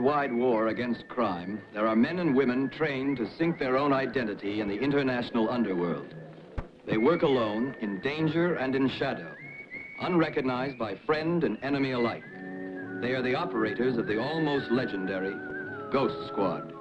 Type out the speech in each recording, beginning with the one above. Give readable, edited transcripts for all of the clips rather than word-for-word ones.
worldwide war against crime, there are men and women trained to sink their own identity in the international underworld. They work alone, in danger and in shadow, unrecognized by friend and enemy alike. They are the operators of the almost legendary Ghost Squad.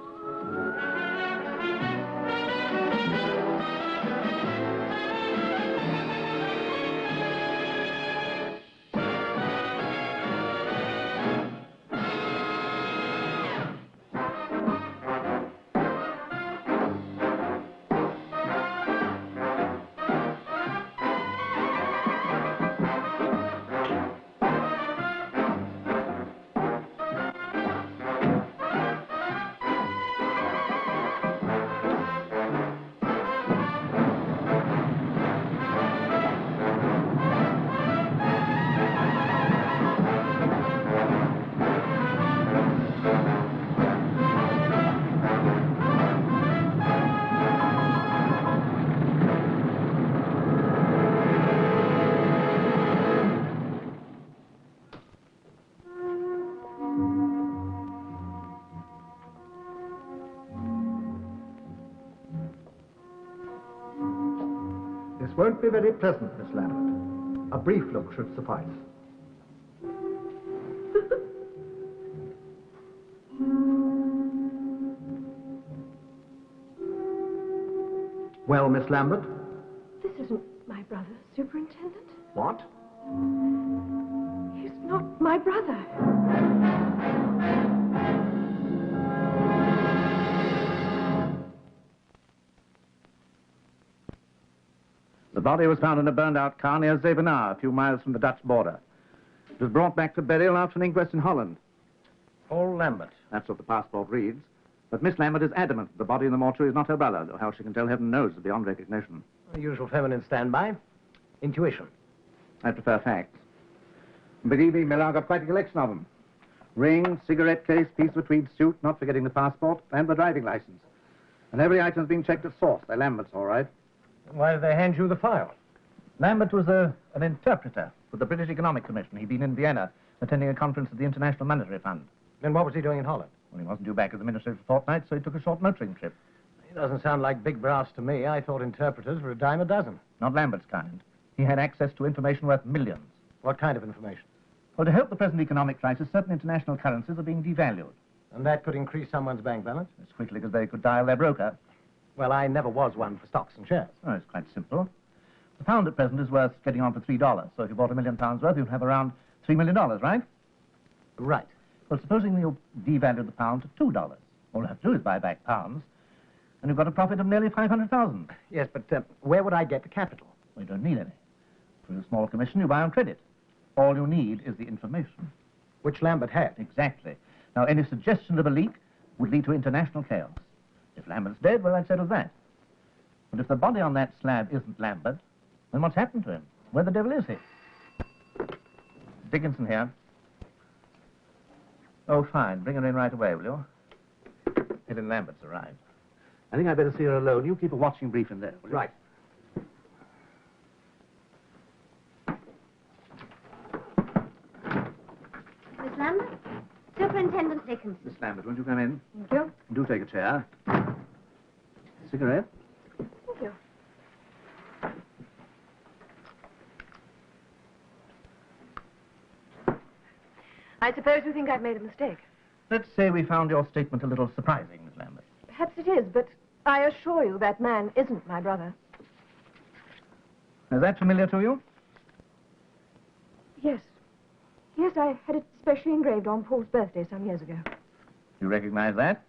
This won't be very pleasant, Miss Lambert. A brief look should suffice. Well, Miss Lambert? This isn't my brother, Superintendent. What? He's not my brother. The body was found in a burned-out car near Zevenaar, a few miles from the Dutch border. It was brought back to burial after an inquest in Holland. Paul Lambert. That's what the passport reads. But Miss Lambert is adamant that the body in the mortuary is not her brother, though how she can tell heaven knows is beyond recognition. The usual feminine standby. Intuition. I prefer facts. Believe me, Millar got quite a collection of them. Ring, cigarette case, piece of a tweed suit, not forgetting the passport, and the driving license. And every item's been checked at source. They're Lambert's, all right. Why did they hand you the file? Lambert was an interpreter for the British Economic Commission. He'd been in Vienna attending a conference at the International Monetary Fund. Then what was he doing in Holland? Well, he wasn't due back at the ministry for a fortnight, so he took a short motoring trip. It doesn't sound like big brass to me. I thought interpreters were a dime a dozen. Not Lambert's kind. He had access to information worth millions. What kind of information? Well, to help the present economic crisis, certain international currencies are being devalued. And that could increase someone's bank balance? As quickly as they could dial their broker. Well, I never was one for stocks and shares. Oh, it's quite simple. The pound at present is worth getting on for $3. So if you bought £1 million worth, you'd have around $3 million, right? Right. Well, supposing you devalued the pound to $2. All you have to do is buy back pounds, and you've got a profit of nearly 500,000. Yes, but where would I get the capital? Well, you don't need any. For a small commission, you buy on credit. All you need is the information. Which Lambert had. Exactly. Now, any suggestion of a leak would lead to international chaos. If Lambert's dead, well, that settles that. But if the body on that slab isn't Lambert, then what's happened to him? Where the devil is he? Dickinson here. Oh, fine. Bring her in right away, will you? Helen Lambert's arrived. I think I'd better see her alone. You keep a watching brief in there, will you? Right. Miss Lambert? Superintendent Dickinson. Miss Lambert, won't you come in? Thank you. Do take a chair. Cigarette? Thank you. I suppose you think I've made a mistake. Let's say we found your statement a little surprising, Miss Lambert. Perhaps it is, but I assure you that man isn't my brother. Is that familiar to you? Yes. Yes, I had it specially engraved on Paul's birthday some years ago. You recognize that?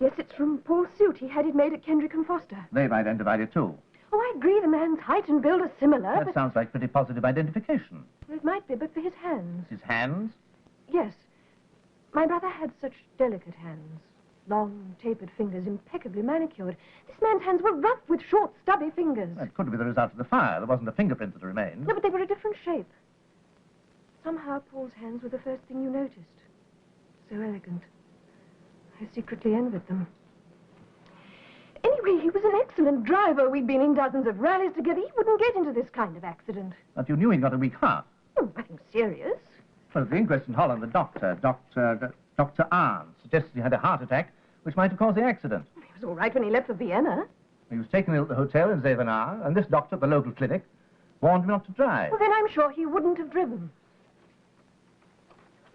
Yes, it's from Paul's suit. He had it made at Kendrick and Foster. They've identified it, too. Oh, I agree the man's height and build are similar, That but... sounds like pretty positive identification. It might be, but for his hands. His hands? Yes. My brother had such delicate hands. Long, tapered fingers, impeccably manicured. This man's hands were rough with short, stubby fingers. That could be the result of the fire. There wasn't a fingerprint that remained. No, but they were a different shape. Somehow Paul's hands were the first thing you noticed. So elegant. I secretly envied them. Anyway, he was an excellent driver. We'd been in dozens of rallies together. He wouldn't get into this kind of accident. But you knew he'd got a weak heart. Oh, nothing serious. Well, at the inquest in Holland, the doctor, Dr. Arndt suggested he had a heart attack, which might have caused the accident. He was all right when he left for Vienna. He was taken ill at the hotel in Zevenaar, and this doctor at the local clinic warned him not to drive. Well, then I'm sure he wouldn't have driven.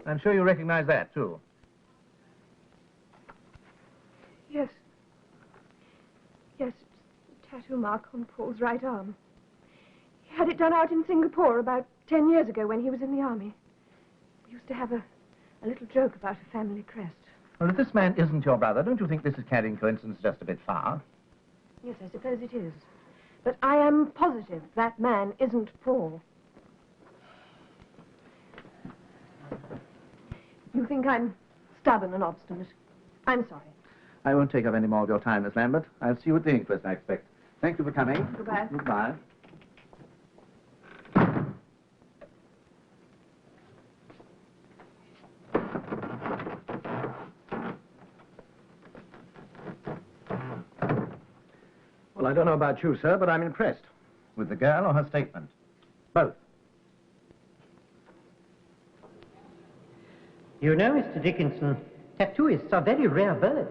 I'm sure you recognize that, too. Yes. Yes, it's a tattoo mark on Paul's right arm. He had it done out in Singapore about 10 years ago when he was in the army. We used to have a little joke about a family crest. Well, if this man isn't your brother, don't you think this is carrying coincidence just a bit far? Yes, I suppose it is. But I am positive that man isn't Paul. You think I'm stubborn and obstinate. I'm sorry. I won't take up any more of your time, Miss Lambert. I'll see you at the inquest, I expect. Thank you for coming. Goodbye. Goodbye. Well, I don't know about you, sir, but I'm impressed. With the girl or her statement? Both. You know, Mr. Dickinson, tattooists are very rare birds.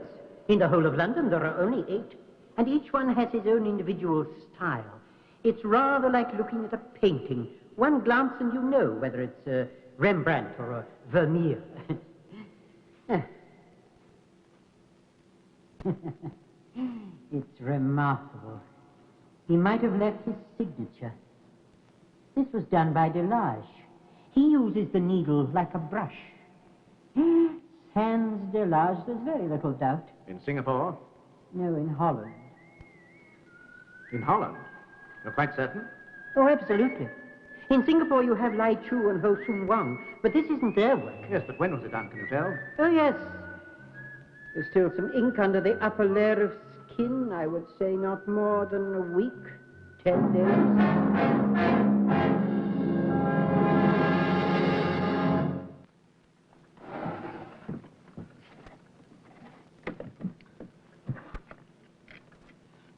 In the whole of London, there are only 8, and each one has his own individual style. It's rather like looking at a painting. One glance and you know whether it's a Rembrandt or a Vermeer. It's remarkable. He might have left his signature. This was done by Delage. He uses the needle like a brush. Sans Delage, there's very little doubt. In Singapore? No, in Holland. In Holland? You're quite certain? Oh, absolutely. In Singapore you have Lai Chu and Ho Sun Wang, but this isn't their work. Yes, but when was it done, can you tell? Oh, yes. There's still some ink under the upper layer of skin. I would say not more than a week, 10 days.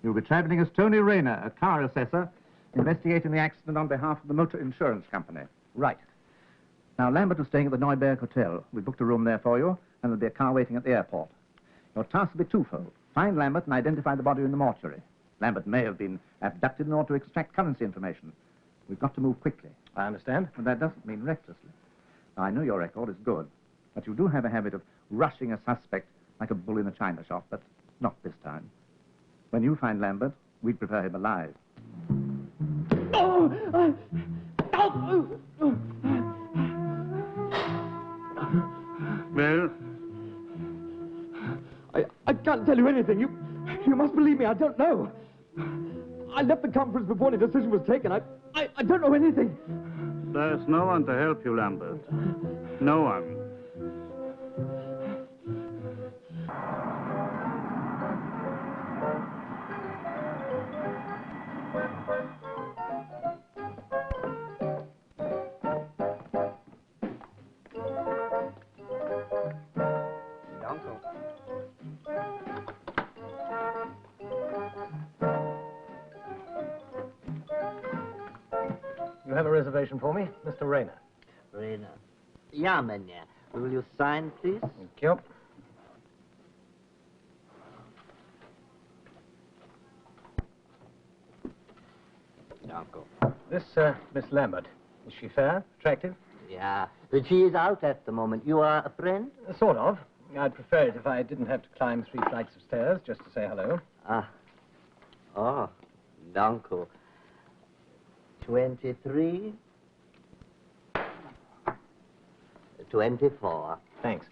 You'll be travelling as Tony Rayner, a car assessor, investigating the accident on behalf of the motor insurance company. Right. Now, Lambert is staying at the Neuberg Hotel. We booked a room there for you, and there'll be a car waiting at the airport. Your task will be twofold. Find Lambert and identify the body in the mortuary. Lambert may have been abducted in order to extract currency information. We've got to move quickly. I understand. But that doesn't mean recklessly. Now, I know your record is good, but you do have a habit of rushing a suspect like a bull in a china shop, but not this time. When you find Lambert, we'd prefer him alive. Well? I can't tell you anything. You must believe me, I don't know. I left the conference before any decision was taken. I don't know anything. There's no one to help you, Lambert. No one. You have a reservation for me, Mr. Rayner. Rayner. Yeah, Menya. Will you sign, please? Thank you. Uncle. This, Miss Lambert, is she fair, attractive? Yeah, but she is out at the moment. You are a friend? Sort of. I'd prefer it if I didn't have to climb 3 flights of stairs just to say hello. Ah. Oh, Uncle. 23. 24. Thanks.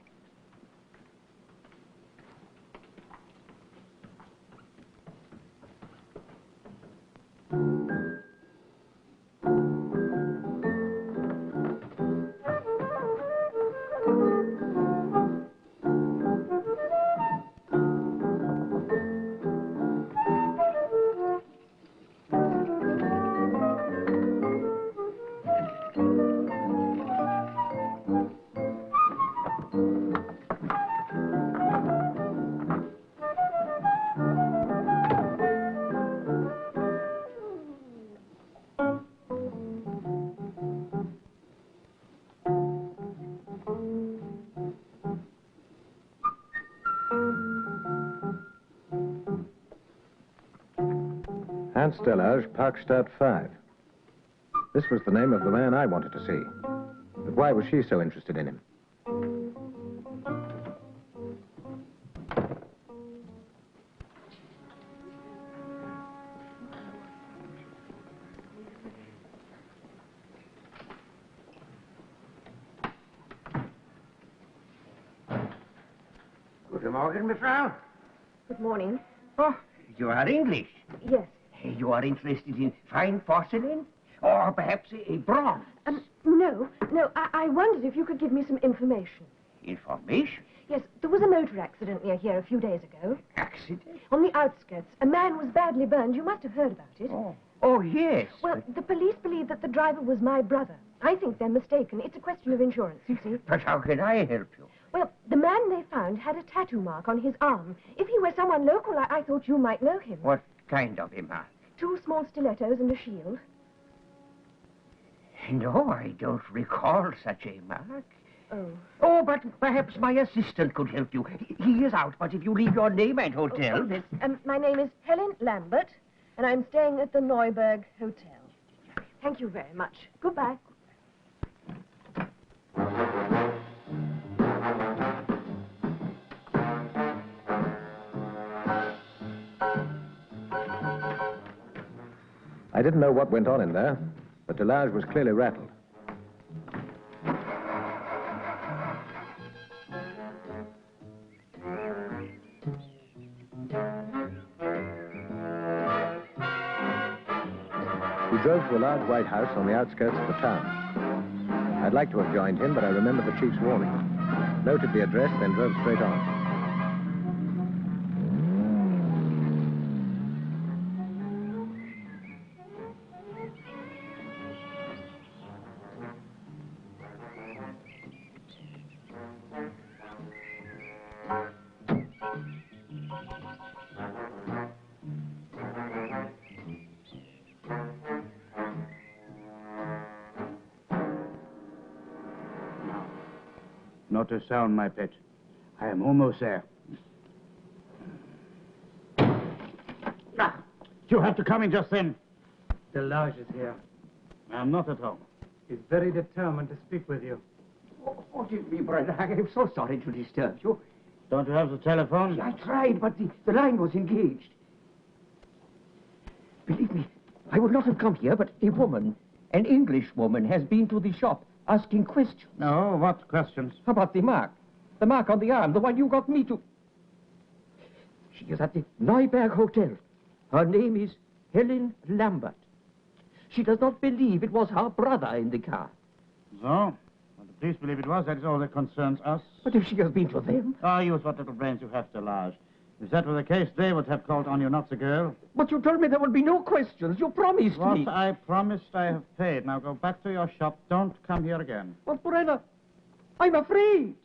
Hans Delage, Parkstadt 5. This was the name of the man I wanted to see. But why was she so interested in him? Good morning, Miss Brown. Good morning. Oh, you are English. Yes. You are interested in fine porcelain? Or perhaps a bronze? No. I wondered if you could give me some information. Information? Yes, there was a motor accident near here a few days ago. Accident? On the outskirts. A man was badly burned. You must have heard about it. Oh, yes. Well, the police believe that the driver was my brother. I think they're mistaken. It's a question of insurance, you see. But how can I help you? Well, the man they found had a tattoo mark on his arm. If he were someone local, I thought you might know him. What kind of a mark? 2 small stilettos and a shield. No, I don't recall such a mark. Oh. Oh, but perhaps my assistant could help you. He is out, but if you leave your name and hotel... My name is Helen Lambert, and I'm staying at the Neuberg Hotel. Thank you very much. Goodbye. I didn't know what went on in there, but Delage was clearly rattled. He drove to a large white house on the outskirts of the town. I'd like to have joined him, but I remembered the chief's warning. Noted the address, then drove straight on. Not a sound, my pet. I am almost there. You have to come in just then. Delage is here. I am not at home. He's very determined to speak with you. Oh, forgive me, brother. I am so sorry to disturb you. Don't you have the telephone? I tried, but the line was engaged. Believe me, I would not have come here, but a woman, an English woman, has been to the shop asking questions. No, what questions? About the mark. The mark on the arm, the one you got me to... She is at the Neuberg Hotel. Her name is Helen Lambert. She does not believe it was her brother in the car. So? Well, the police believe it was. That is all that concerns us. But if she has been to them... Ah, use what little brains you have, Delage. If that were the case, they would have called on you, not the girl. But you told me there would be no questions. You promised me. What I promised, I have paid. Now go back to your shop. Don't come here again. But, Brenner, I'm afraid.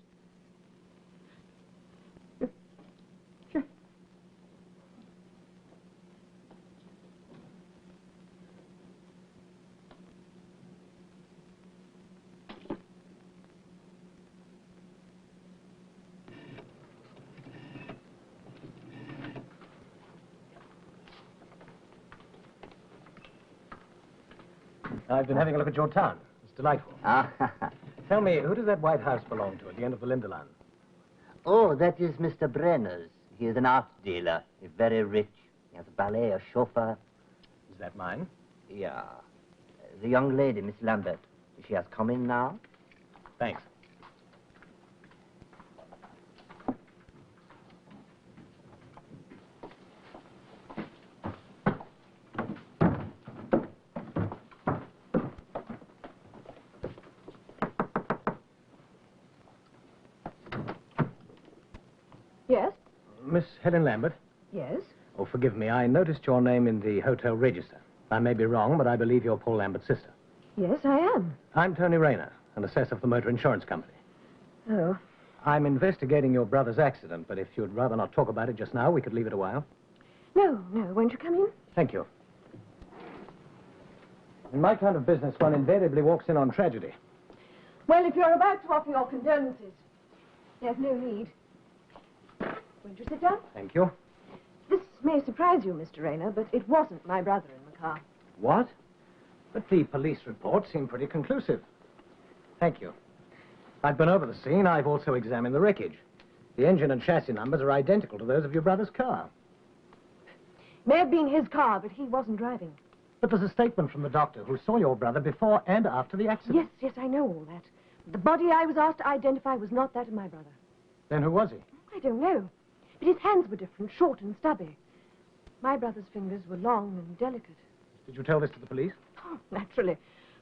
I've been having a look at your town. It's delightful. Tell me, who does that White House belong to at the end of the Lindeland? Oh, that is Mr. Brenner's. He is an art dealer. He's very rich. He has a ballet, a chauffeur. Is that mine? Yeah. The young lady, Miss Lambert. She has come in now. Thanks. Yes? Miss Helen Lambert? Yes? Oh, forgive me. I noticed your name in the hotel register. I may be wrong, but I believe you're Paul Lambert's sister. Yes, I am. I'm Tony Rayner, an assessor for the motor insurance company. Oh. I'm investigating your brother's accident, but if you'd rather not talk about it just now, we could leave it a while. No. Won't you come in? Thank you. In my kind of business, one invariably walks in on tragedy. Well, if you're about to offer your condolences, there's no need. Won't you sit down? Thank you. This may surprise you, Mr. Rayner, but it wasn't my brother in the car. What? But the police report seemed pretty conclusive. Thank you. I've been over the scene. I've also examined the wreckage. The engine and chassis numbers are identical to those of your brother's car. May have been his car, but he wasn't driving. But there's a statement from the doctor who saw your brother before and after the accident. Yes, I know all that. The body I was asked to identify was not that of my brother. Then who was he? I don't know. But his hands were different, short and stubby. My brother's fingers were long and delicate. Did you tell this to the police? Oh, naturally.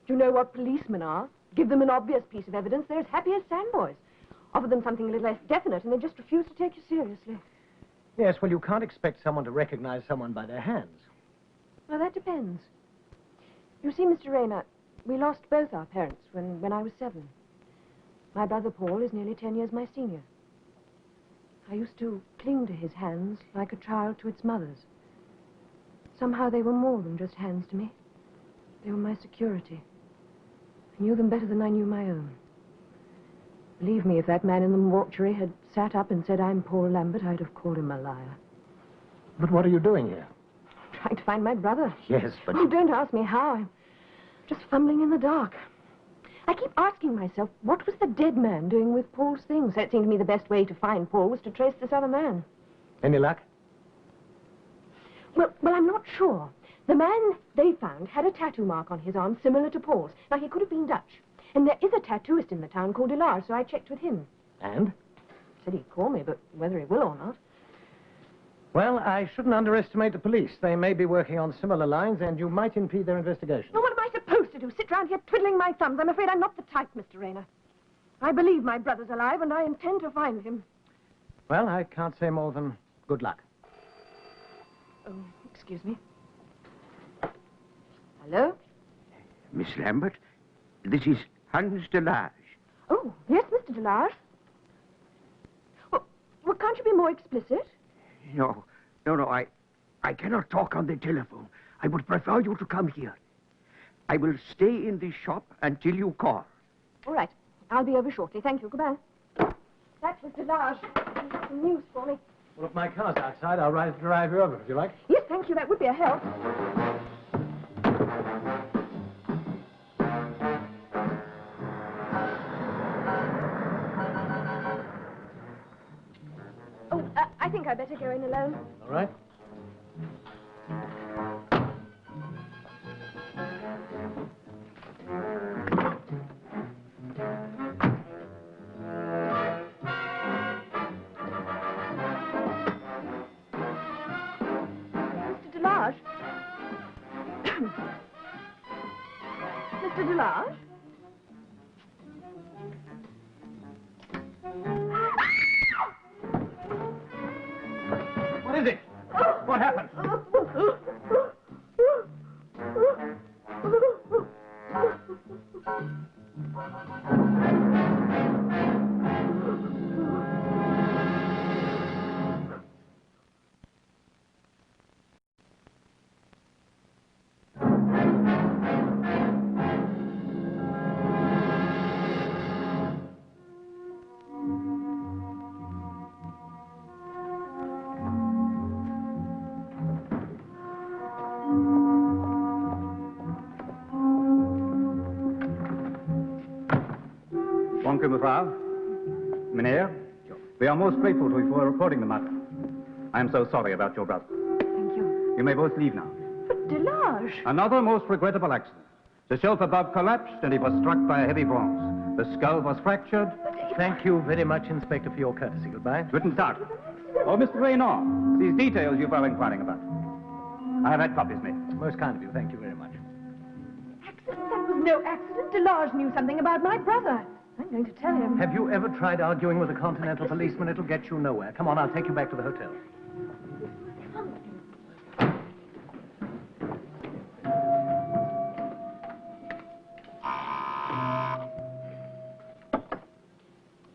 Do you know what policemen are? Give them an obvious piece of evidence, they're as happy as sandboys. Offer them something a little less definite, and they just refuse to take you seriously. Yes, well, you can't expect someone to recognize someone by their hands. Well, that depends. You see, Mr. Rayner, we lost both our parents when I was 7. My brother Paul is nearly 10 years my senior. I used to cling to his hands like a child to its mother's. Somehow they were more than just hands to me. They were my security. I knew them better than I knew my own. Believe me, if that man in the mortuary had sat up and said, "I'm Paul Lambert," I'd have called him a liar. But what are you doing here? Trying to find my brother. Yes, but... Oh, don't ask me how. I'm just fumbling in the dark. I keep asking myself, what was the dead man doing with Paul's things? It seemed to me the best way to find Paul was to trace this other man. Any luck? Well, I'm not sure. The man they found had a tattoo mark on his arm similar to Paul's. Now, he could have been Dutch. And there is a tattooist in the town called Delage, so I checked with him. And? Said he'd call me, but whether he will or not. Well, I shouldn't underestimate the police. They may be working on similar lines, and you might impede their investigation. Well, what am I supposed to do? Sit round here twiddling my thumbs? I'm afraid I'm not the type, Mr. Rayner. I believe my brother's alive, and I intend to find him. Well, I can't say more than good luck. Oh, excuse me. Hello? Miss Lambert, this is Hans Delage. Oh, yes, Mr. Delage. Well, can't you be more explicit? No, I cannot talk on the telephone. I would prefer you to come here. I will stay in the shop until you call. All right. I'll be over shortly. Thank you. Goodbye. That was Delage. He's got some news for me. Well, if my car's outside, I'll drive you over, if you like. Yes, thank you. That would be a help. Oh, I think I'd better go in alone. All right. Mr. Delage? What is it? What happened? Meneer, we are most grateful to you for reporting the matter. I am so sorry about your brother. Thank you. You may both leave now. But Delage... Another most regrettable accident. The shelf above collapsed and he was struck by a heavy bronze. The skull was fractured. Thank you very much, Inspector, for your courtesy. Goodbye. Guten Tag. Oh, Mr. Rayner, these details you were inquiring about. I have had copies made. Most kind of you. Thank you very much. Accident? That was no accident. Delage knew something about my brother. I'm going to tell him. Have you ever tried arguing with a continental policeman? It'll get you nowhere. Come on, I'll take you back to the hotel.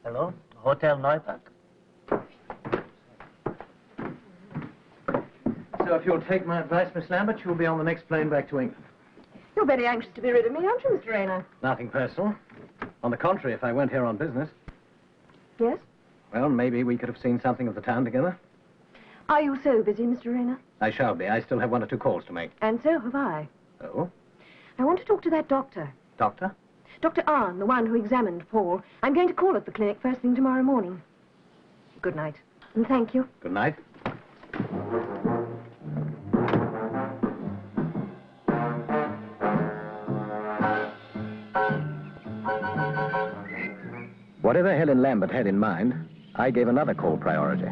Hello? Hotel Neupark? So if you'll take my advice, Miss Lambert, you'll be on the next plane back to England. You're very anxious to be rid of me, aren't you, Mr. Rayner? Nothing personal. On the contrary, if I went here on business. Yes? Well, maybe we could have seen something of the town together. Are you so busy, Mr. Rayner? I shall be. I still have 1 or 2 calls to make. And so have I. Oh? I want to talk to that doctor. Doctor? Dr. Arne, the one who examined Paul. I'm going to call at the clinic first thing tomorrow morning. Good night. And thank you. Good night. Whatever Helen Lambert had in mind, I gave another call priority.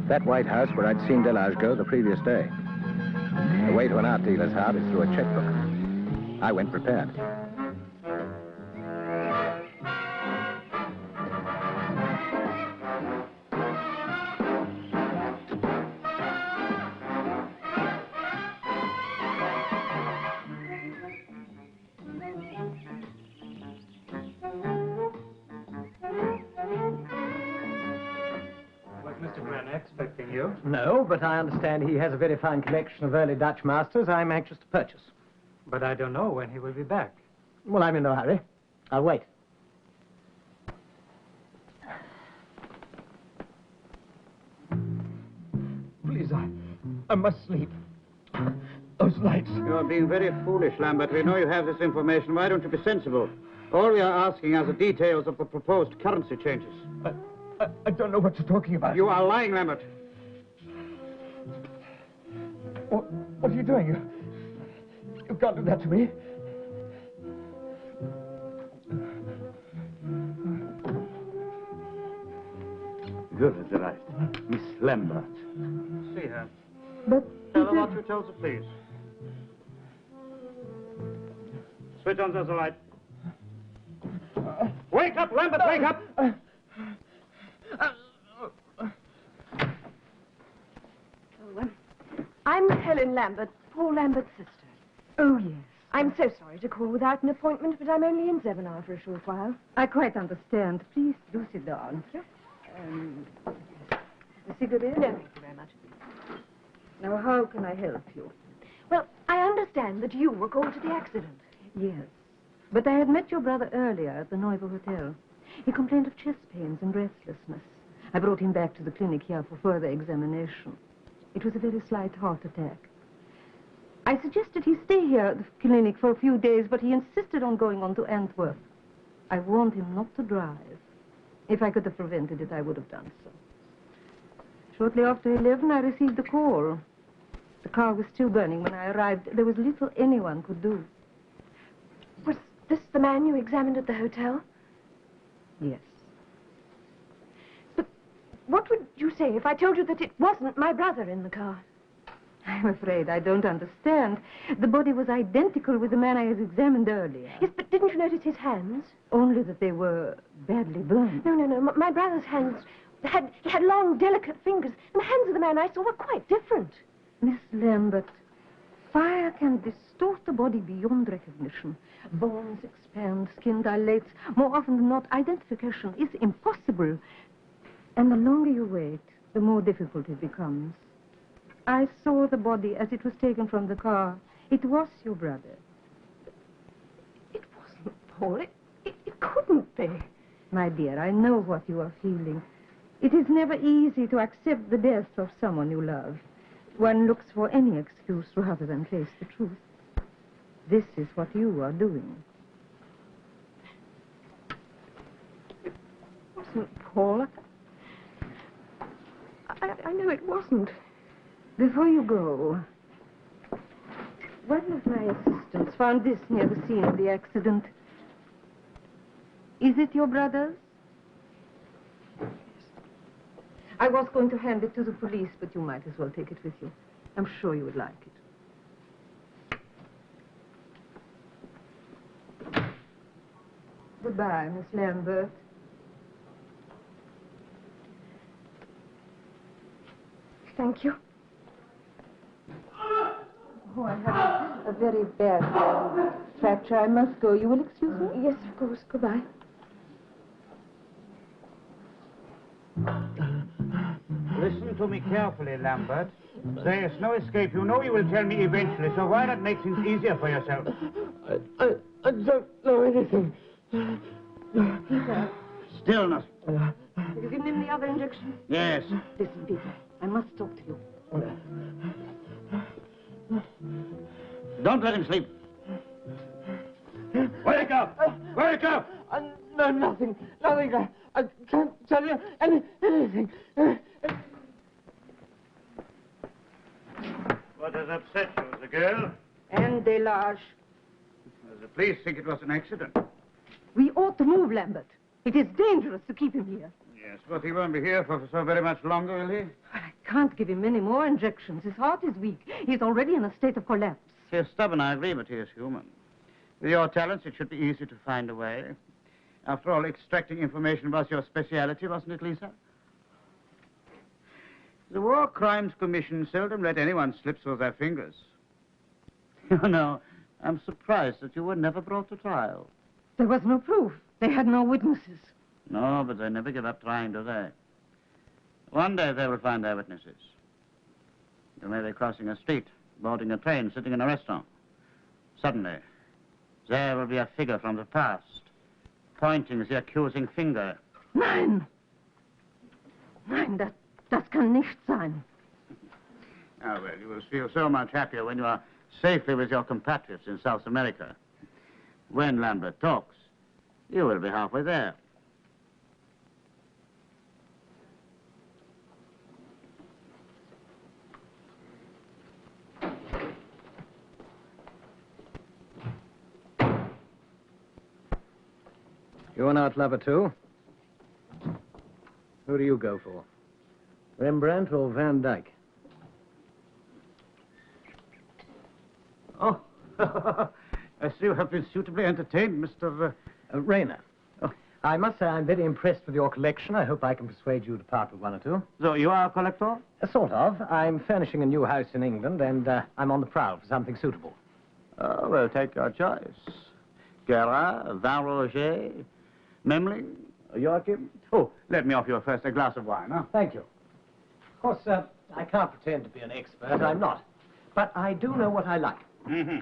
That White House where I'd seen Delage go the previous day. The way to an art dealer's heart is through a checkbook. I went prepared. Expecting you? No, but I understand he has a very fine collection of early Dutch masters I'm anxious to purchase. But I don't know when he will be back. Well, I'm in no hurry. I'll wait. Please, I must sleep. Those lights. You are being very foolish, Lambert. We know you have this information. Why don't you be sensible? All we are asking are the details of the proposed currency changes. I don't know what you're talking about. You are lying, Lambert. What are you doing? You can't do that to me. Good as right. Miss Lambert. See her. But Tell her what you told her, please. Switch on the light. Wake up, Lambert, wake up! I'm Helen Lambert, Paul Lambert's sister. Oh, yes. I'm so sorry to call without an appointment, but I'm only in Zevenaar for a short while. I quite understand. Please do sit down. A cigarette? No, thank you very much. Now, how can I help you? Well, I understand that you were called to the accident. Yes. But I had met your brother earlier at the Neuve Hotel. He complained of chest pains and restlessness. I brought him back to the clinic here for further examination. It was a very slight heart attack. I suggested he stay here at the clinic for a few days, but he insisted on going on to Antwerp. I warned him not to drive. If I could have prevented it, I would have done so. Shortly after 11, I received a call. The car was still burning when I arrived. There was little anyone could do. Was this the man you examined at the hotel? Yes. But what would you say if I told you that it wasn't my brother in the car? I'm afraid I don't understand. The body was identical with the man I had examined earlier. Yes, but didn't you notice his hands? Only that they were badly burned. No. My brother's hands he had long, delicate fingers. And the hands of the man I saw were quite different. Miss Lambert, fire can distort the body beyond recognition. Bones expand, skin dilates. More often than not, identification is impossible. And the longer you wait, the more difficult it becomes. I saw the body as it was taken from the car. It was your brother. It wasn't Paul. It couldn't be. My dear, I know what you are feeling. It is never easy to accept the death of someone you love. One looks for any excuse rather than face the truth. This is what you are doing. It wasn't Paul. I know it wasn't. Before you go, one of my assistants found this near the scene of the accident. Is it your brother's? I was going to hand it to the police, but you might as well take it with you. I'm sure you would like it. Goodbye, Miss Lambert. Thank you. Oh, I have a very bad fracture. I must go. You will excuse me? Yes, of course. Goodbye. Listen to me carefully, Lambert. There is no escape. You know you will tell me eventually, so why not make things easier for yourself? I don't know anything. Peter. Stillness. Have you given him the other injection? Yes. Listen, Peter. I must talk to you. Don't let him sleep. Wake up! Wake up! No, nothing. I can't tell you anything. What has upset you, the girl? And Delage. The police think it was an accident. We ought to move, Lambert. It is dangerous to keep him here. Yes, but he won't be here for so very much longer, will he? I can't give him any more injections. His heart is weak. He's already in a state of collapse. He is stubborn, I agree, but he is human. With your talents, it should be easy to find a way. After all, extracting information was your speciality, wasn't it, Lisa? The War Crimes Commission seldom let anyone slip through their fingers. You know, I'm surprised that you were never brought to trial. There was no proof. They had no witnesses. No, but they never give up trying, do they? One day they will find their witnesses. You may be crossing a street, boarding a train, sitting in a restaurant. Suddenly, there will be a figure from the past, pointing the accusing finger. Nein! Nein, das kann nicht sein. Ah, well, you will feel so much happier when you are safely with your compatriots in South America. When Lambert talks, you will be halfway there. You an art lover, too? Who do you go for? Rembrandt or Van Dyck? Oh, I see you have been suitably entertained, Mr. Rayner. Oh. I must say I'm very impressed with your collection. I hope I can persuade you to part with one or two. So you are a collector? Sort of. I'm furnishing a new house in England, and I'm on the prowl for something suitable. Oh, well, take your choice. Guérin, Vin Roger, Memling, Joachim. Oh, let me offer you first a glass of wine, huh? Thank you. Of course, I can't pretend to be an expert. I'm not. But I do know what I like. Mm-hmm.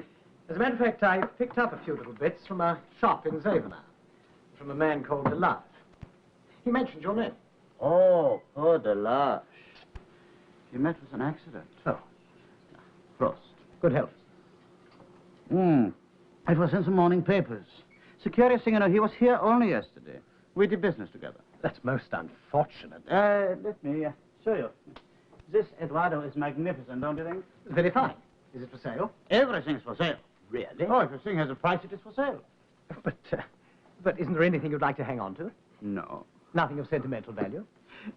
As a matter of fact, I picked up a few little bits from a shop in Zevenaar, from a man called Delage. He mentioned your name. Oh, poor Delage. He met with an accident. Oh. Frost. Good health. It was in the morning papers. It's a curious thing, you know, he was here only yesterday. We did business together. That's most unfortunate. Let me show you. This Eduardo is magnificent, don't you think? Very fine. Is it for sale? Everything's for sale. Really? Oh, if a thing has a price, it is for sale. But isn't there anything you'd like to hang on to? No. Nothing of sentimental value?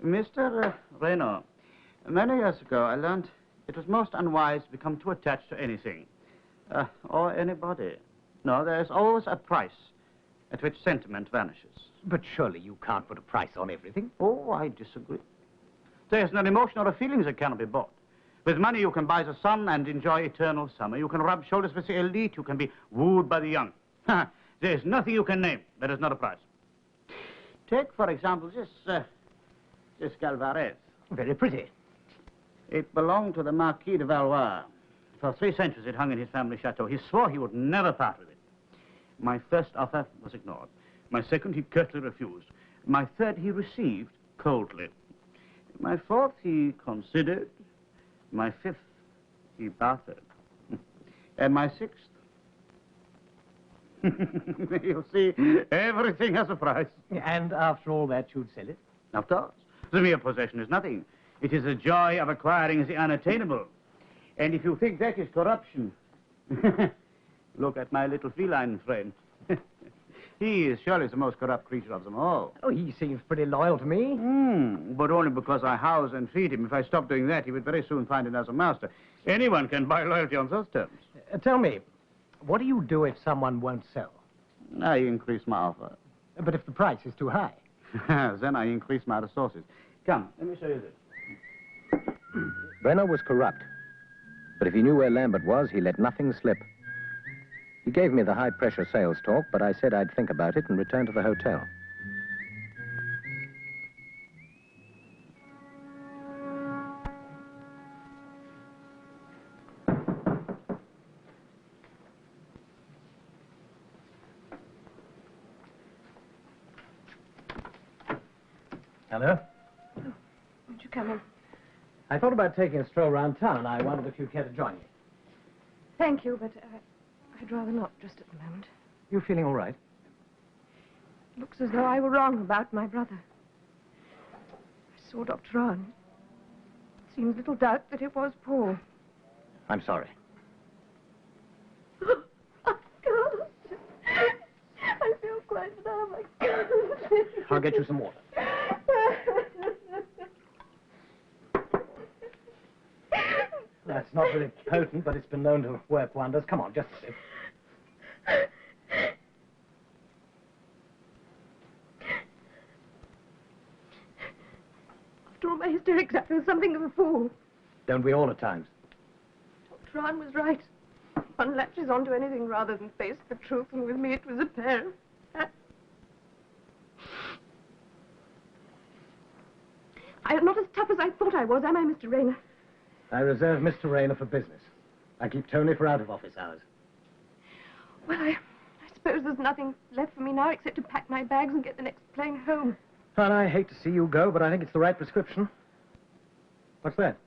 Mr. Reno, many years ago I learned it was most unwise to become too attached to anything. Or anybody. No, there's always a price at which sentiment vanishes. But surely you can't put a price on everything. Oh, I disagree. There's no emotion or a feeling that cannot be bought. With money, you can buy the sun and enjoy eternal summer. You can rub shoulders with the elite. You can be wooed by the young. There's nothing you can name that is not a price. Take, for example, this Galvarez. Very pretty. It belonged to the Marquis de Valois. For 3 centuries, it hung in his family chateau. He swore he would never part with it. My first offer was ignored. My second, he curtly refused. My third, he received coldly. My fourth, he considered. My fifth, he bartered. And my sixth, you see, everything has a price. And after all that, you'd sell it? Of course. The mere possession is nothing. It is the joy of acquiring the unattainable. And if you think that is corruption, look at my little feline friend. He is surely the most corrupt creature of them all. Oh, he seems pretty loyal to me. But only because I house and feed him. If I stopped doing that, he would very soon find another master. Anyone can buy loyalty on those terms. Tell me, what do you do if someone won't sell? I increase my offer. But if the price is too high? Then I increase my resources. Come, let me show you this. Brenner was corrupt. But if he knew where Lambert was, he let nothing slip. He gave me the high-pressure sales talk, but I said I'd think about it and return to the hotel. Hello? Won't you come in? I thought about taking a stroll around town. I wondered if you'd care to join me. Thank you, but I'd rather not just at the moment. You feeling all right? It looks as though I were wrong about my brother. I saw Dr. Rahn. Seems little doubt that it was Paul. I'm sorry. I can't. I feel quite numb. I can't. I'll get you some water. That's not very potent, but it's been known to work wonders. Come on, just a sip. After all my hysterics, I feel something of a fool. Don't we all at times? Dr. Rahn was right. One latches onto anything rather than face the truth, and with me it was a pair of hats. I'm not as tough as I thought I was, am I, Mr. Rayner? I reserve Mr. Rayner for business. I keep Tony for out-of-office hours. Well, I suppose there's nothing left for me now except to pack my bags and get the next plane home. Well, I hate to see you go, but I think it's the right prescription. What's that?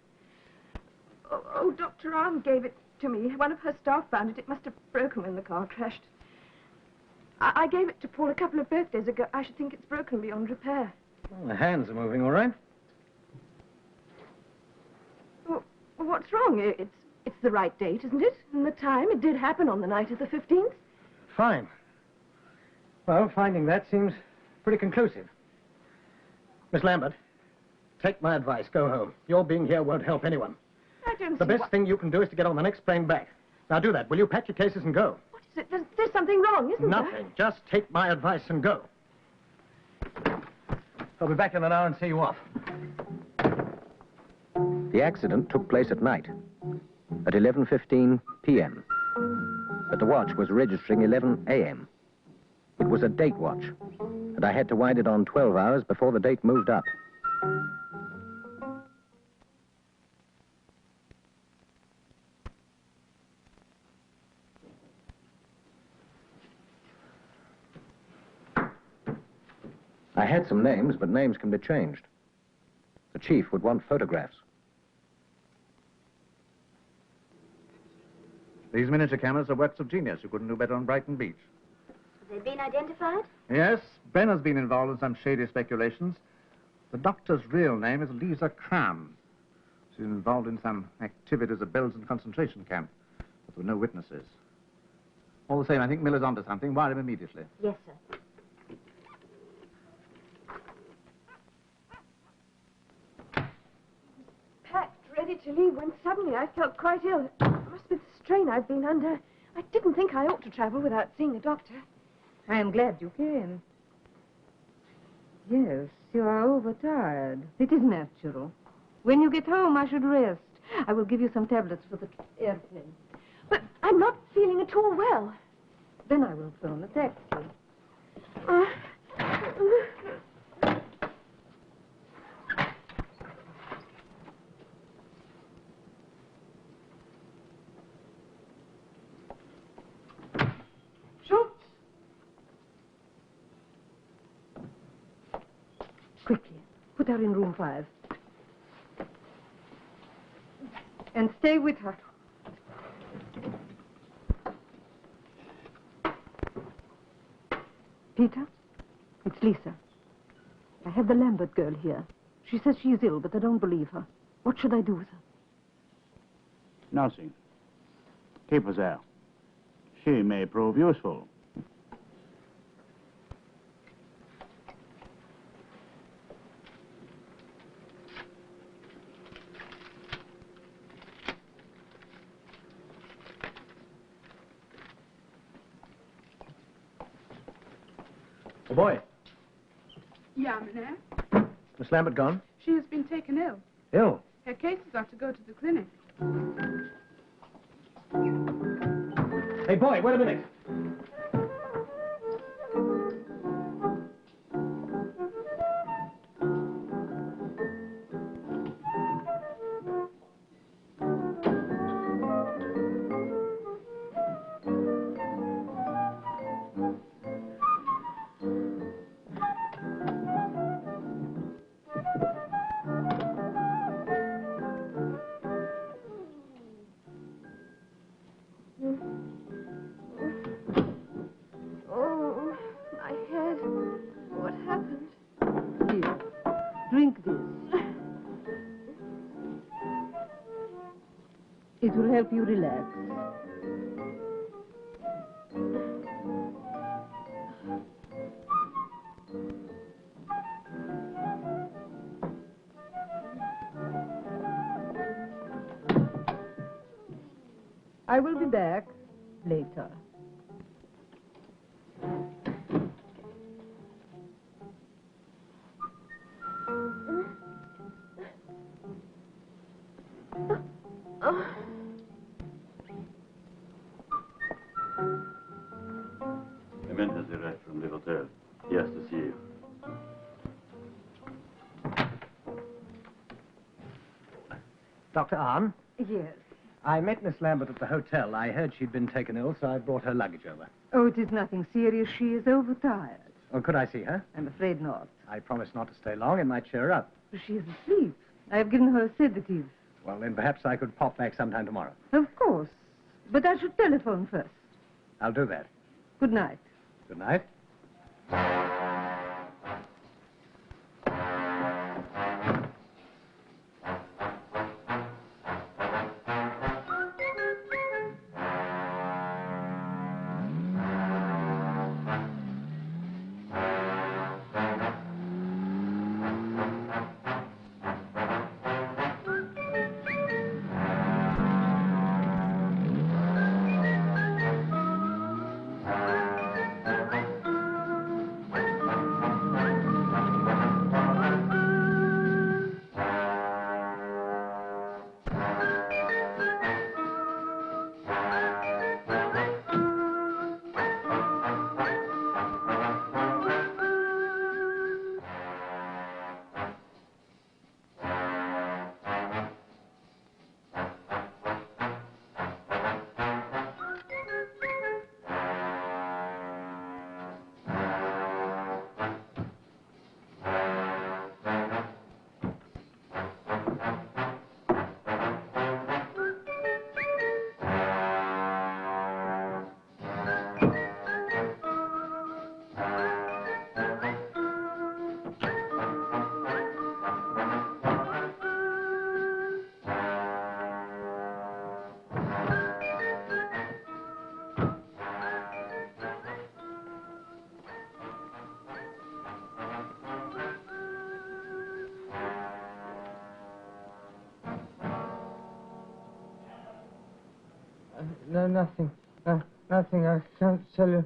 Oh, Dr. Rahn gave it to me. One of her staff found it. It must have broken when the car crashed. I gave it to Paul a couple of birthdays ago. I should think it's broken beyond repair. Well, the hands are moving all right. Well, what's wrong? It's the right date, isn't it? And the time. It did happen on the night of the 15th. Fine. Well, finding that seems pretty conclusive. Miss Lambert, take my advice. Go home. Your being here won't help anyone. I don't The see best thing you can do is to get on the next plane back. Now do that. Will you pack your cases and go? What is it? There's something wrong, isn't there? Nothing. Just take my advice and go. I'll be back in an hour and see you off. The accident took place at night, at 11:15 p.m. But the watch was registering 11 a.m. It was a date watch, and I had to wind it on 12 hours before the date moved up. I had some names, but names can be changed. The chief would want photographs. These miniature cameras are works of genius. You couldn't do better on Brighton Beach. Have they been identified? Yes, Ben has been involved in some shady speculations. The doctor's real name is Lisa Cram. She's involved in some activities at Belgian concentration camp, but there were no witnesses. All the same, I think Miller's onto something. Wire him immediately. Yes, sir. Packed, ready to leave, when suddenly I felt quite ill. It must be the strain I've been under. I didn't think I ought to travel without seeing a doctor. I am glad you came. Yes, you are overtired. It is natural. When you get home, I should rest. I will give you some tablets for the airplane. But I'm not feeling at all well. Then I will phone a taxi. Quickly, put her in room 5. And stay with her. Peter, it's Lisa. I have the Lambert girl here. She says she is ill, but I don't believe her. What should I do with her? Nothing. Keep her there. She may prove useful. The boy. Yeah, Mynheer. Miss Lambert gone? She has been taken ill. Ill? Her cases are to go to the clinic. Hey, boy, wait a minute. It will help you relax. I will be back later. Clement has arrived from the hotel. He has to see you. Dr. Arne? Yes. I met Miss Lambert at the hotel. I heard she'd been taken ill, so I brought her luggage over. Oh, it is nothing serious. She is overtired. Oh, could I see her? I'm afraid not. I promised not to stay long. It might cheer her up. She is asleep. I have given her a sedative. Well, then perhaps I could pop back sometime tomorrow. Of course. But I should telephone first. I'll do that. Good night. Good night. No, nothing. Nothing. I can't tell you.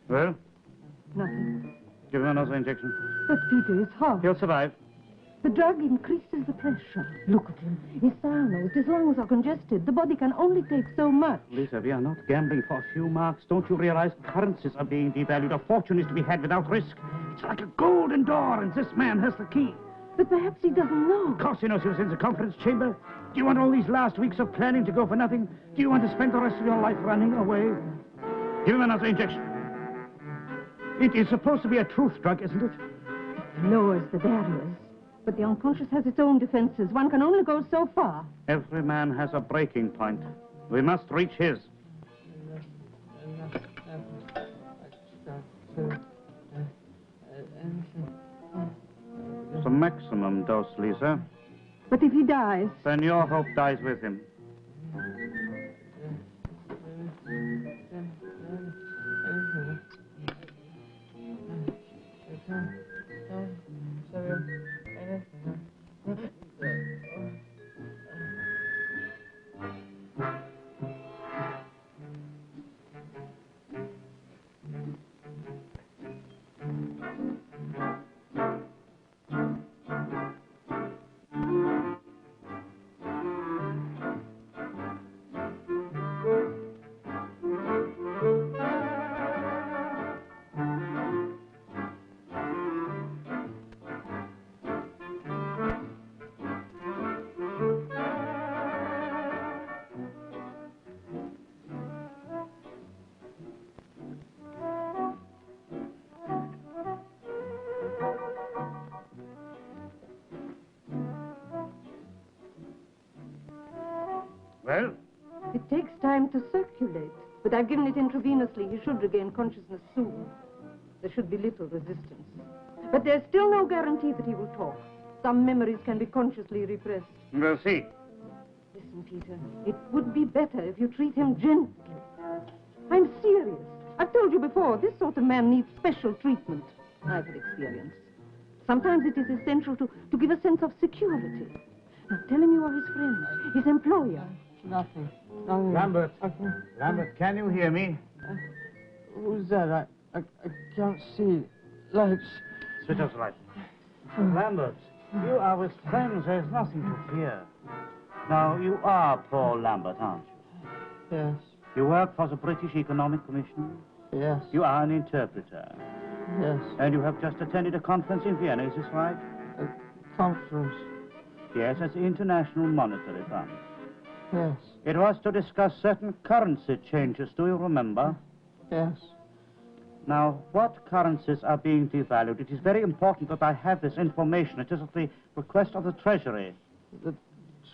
Well? Nothing. Give him another injection. But Peter is hot. He'll survive. The drug increases the pressure. Look at him. His sinus, his lungs are congested. The body can only take so much. Lisa, we are not gambling for a few marks. Don't you realize currencies are being devalued? A fortune is to be had without risk. It's like a golden door, and this man has the key. But perhaps he doesn't know. Of course he knows he was in the conference chamber. Do you want all these last weeks of planning to go for nothing? Do you want to spend the rest of your life running away? Give him another injection. It is supposed to be a truth drug, isn't it? It lowers the barriers. But the unconscious has its own defenses. One can only go so far. Every man has a breaking point. We must reach his. It's a maximum dose, Lisa. But if he dies... Then your hope dies with him. Well? It takes time to circulate, but I've given it intravenously. He should regain consciousness soon. There should be little resistance. But there's still no guarantee that he will talk. Some memories can be consciously repressed. We'll see. Listen, Peter, it would be better if you treat him gently. I'm serious. I've told you before, this sort of man needs special treatment. I've had experience. Sometimes it is essential to give a sense of security. Now, tell him you are his friend, his employer. Nothing. Lambert. Lambert, can you hear me? Who's that? I can't see. Lights. Switch off the light. Lambert, you are with friends. There's nothing to fear. Now, you are Paul Lambert, aren't you? Yes. You work for the British Economic Commission? Yes. You are an interpreter. Yes. And you have just attended a conference in Vienna, is this right? A conference. Yes, at the International Monetary Fund. Yes. It was to discuss certain currency changes, do you remember? Yes. Now, what currencies are being devalued? It is very important that I have this information. It is at the request of the Treasury. The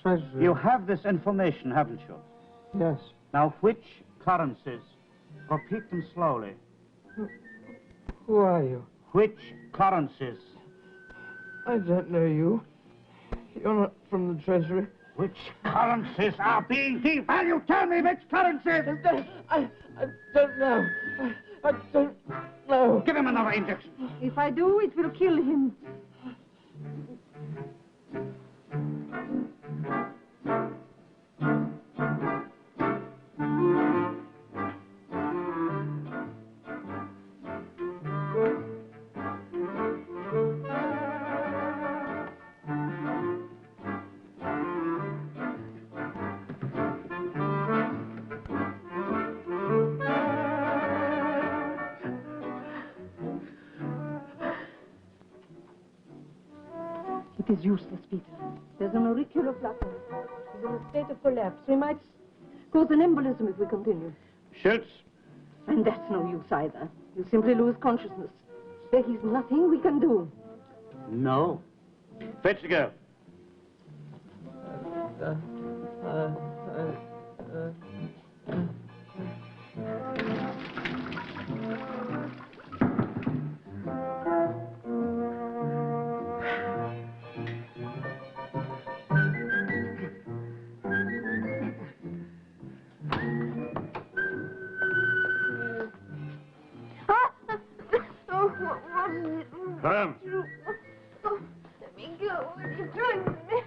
Treasury? You have this information, haven't you? Yes. Now, which currencies? Repeat them slowly. Who are you? Which currencies? I don't know you. You're not from the Treasury. Which currencies are being devalued? Tell me which currencies! I don't know. I don't know. Give him another injection. If I do, it will kill him. It is useless, Peter. There's an auricular flutter. He's in a state of collapse. We might cause an embolism if we continue. Schultz. And that's no use either. He'll simply lose consciousness. There is nothing we can do. No. Fetch the girl. Come. Oh, let me go. What are you doing to me?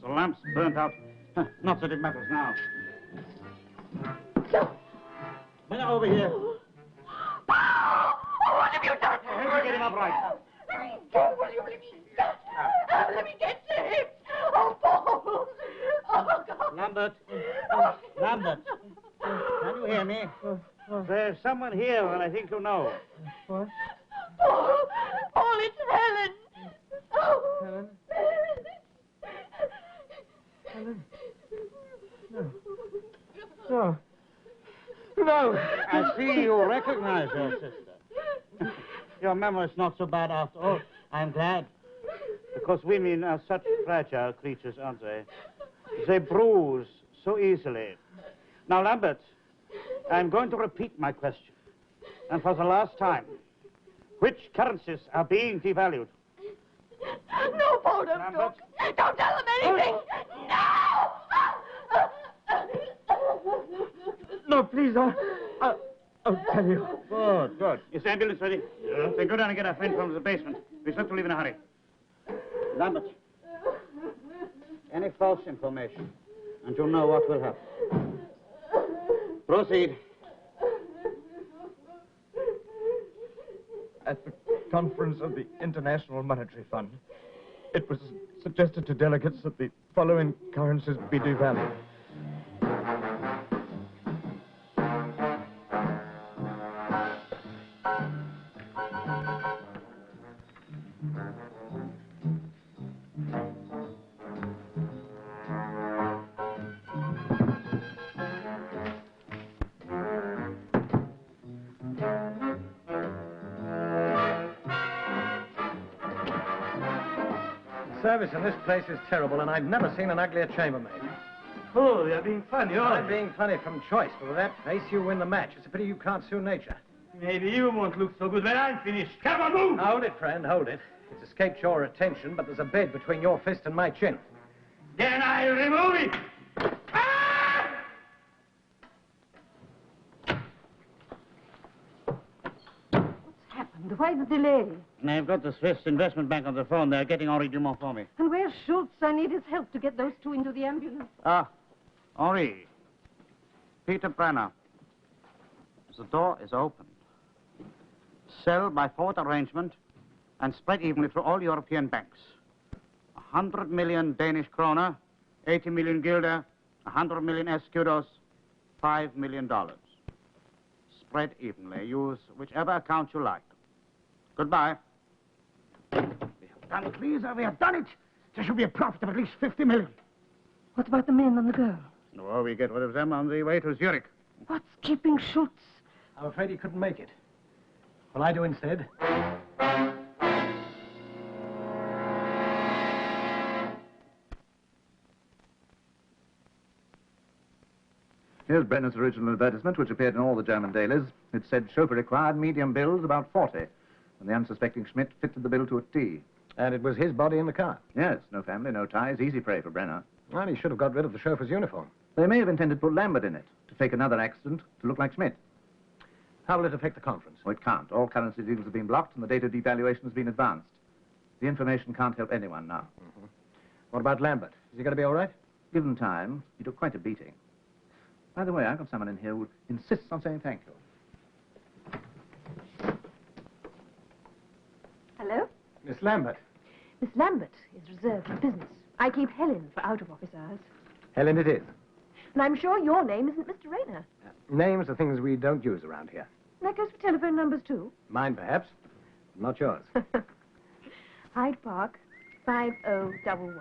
The lamp's burnt out. Not that it matters now. Men over here. What have you done? Help me get him upright. Don't, will you let me? Let me get to him. Oh, Paul. Oh, God. Lambert. Lambert. Can you hear me? There's someone here and I think you know. What? Paul, it's Helen. Oh. Helen? Helen? No. No. No. I see you recognize your sister. Your memory's not so bad after all. I'm glad. Because women are such fragile creatures, aren't they? They bruise so easily. Now, Lambert, I'm going to repeat my question. And for the last time, which currencies are being devalued? No, Paul, don't talk. Don't tell them anything. No! No, please, I'll tell you. Good, good. Is the ambulance ready? Yeah. Then go down and get our friend from the basement. We have to leave in a hurry. Lambert, any false information, and you'll know what will happen. Proceed. At the conference of the International Monetary Fund, it was suggested to delegates that the following currencies be devalued. Service in this place is terrible, and I've never seen an uglier chambermaid. Oh, you're being funny, aren't I'm being funny from choice, but with that face, you win the match. It's a pity you can't sue nature. Maybe you won't look so good when I'm finished. Come on, move! Hold it, friend, hold it. It's escaped your attention, but there's a bed between your fist and my chin. Then I'll remove it! happened? Why the delay? I've got the Swiss Investment Bank on the phone. They're getting Henri Dumont for me. And where's Schultz? I need his help to get those two into the ambulance. Ah, Henri. Peter Brenner. The door is open. Sell by forward arrangement and spread evenly through all European banks. 100 million Danish kroner, 80 million guilder, 100 million escudos, $5 million. Spread evenly. Use whichever account you like. Goodbye. We have done it, Lisa. We have done it. There should be a profit of at least 50 million. What about the men and the girl? Oh, we get rid of them on the way to Zurich. What's keeping Schultz? I'm afraid he couldn't make it. Will I do instead? Here's Brenner's original advertisement, which appeared in all the German dailies. It said, chauffeur required, medium bills, about 40. And the unsuspecting Schmidt fitted the bill to a T. And it was his body in the car? Yes, no family, no ties, easy prey for Brenner. Well, he should have got rid of the chauffeur's uniform. They may have intended to put Lambert in it, to fake another accident, to look like Schmidt. How will it affect the conference? Oh, it can't. All currency deals have been blocked, and the date of devaluation has been advanced. The information can't help anyone now. Mm-hmm. What about Lambert? Is he going to be all right? Given time, he took quite a beating. By the way, I've got someone in here who insists on saying thank you. Hello? Miss Lambert. Miss Lambert is reserved for business. I keep Helen for out-of-office hours. Helen it is. And I'm sure your name isn't Mr. Rayner. Names are things we don't use around here. And that goes for telephone numbers, too. Mine, perhaps. Not yours. Hyde Park, 5011.